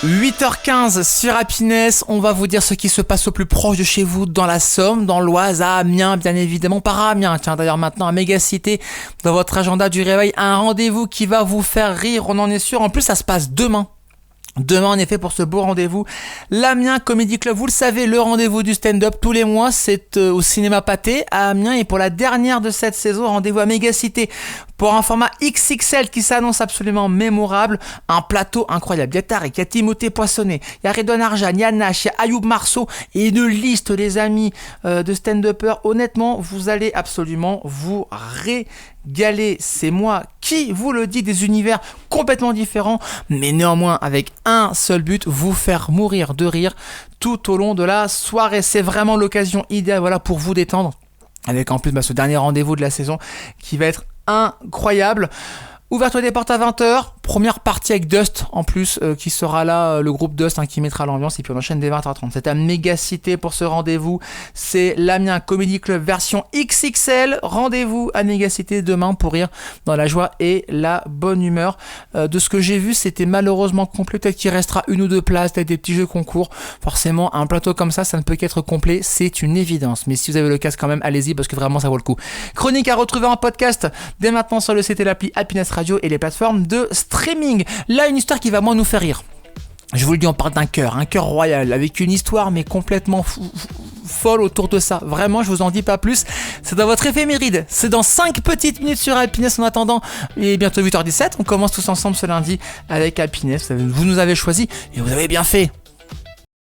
8h15 sur Happiness, on va vous dire ce qui se passe au plus proche de chez vous, dans la Somme, dans l'Oise, à Amiens, bien évidemment, par Amiens. Tiens, d'ailleurs maintenant à Mégacité, dans votre agenda du réveil, un rendez-vous qui va vous faire rire, on en est sûr. En plus, ça se passe demain. Demain, en effet, pour ce beau rendez-vous, l'Amiens Comedy Club, vous le savez, le rendez-vous du stand-up tous les mois, c'est au cinéma Pâté à Amiens. Et pour la dernière de cette saison, rendez-vous à Mégacité pour un format XXL qui s'annonce absolument mémorable. Un plateau incroyable. Il y a Tariq, il y a Timothée Poissonnet, il y a Redouane Arjan, il y a Nash, il y a Ayoub Marceau et une liste, les amis, de stand-uppers. Honnêtement, vous allez absolument vous régaler. C'est moi qui vous le dis, des univers complètement différents, mais néanmoins avec un seul but, vous faire mourir de rire tout au long de la soirée. C'est vraiment l'occasion idéale, voilà, pour vous détendre, avec en plus ce dernier rendez-vous de la saison qui va être incroyable. Ouverture des portes à 20h, première partie avec Dust en plus, qui sera là, le groupe Dust, qui mettra l'ambiance, et puis on enchaîne dès 20h30. C'est à Mégacité pour ce rendez-vous, c'est l'Amiens Comedy Club version XXL. Rendez-vous à Mégacité demain pour rire dans la joie et la bonne humeur. De ce que j'ai vu, c'était malheureusement complet, peut-être qu'il restera une ou deux places, peut-être des petits jeux concours. Forcément, un plateau comme ça ne peut qu'être complet, c'est une évidence. Mais si vous avez le casque quand même, allez-y, parce que vraiment ça vaut le coup. Chronique à retrouver en podcast dès maintenant sur le site et l'appli Happiness Radio et les plateformes de streaming. Là, une histoire qui va moins nous faire rire. Je vous le dis, on parle d'un cœur, un cœur royal, avec une histoire mais complètement folle autour de ça. Vraiment, je vous en dis pas plus. C'est dans votre éphéméride. C'est dans 5 petites minutes sur Happiness. En attendant, il est bientôt 8h17. On commence tous ensemble ce lundi avec Happiness. Vous nous avez choisi et vous avez bien fait.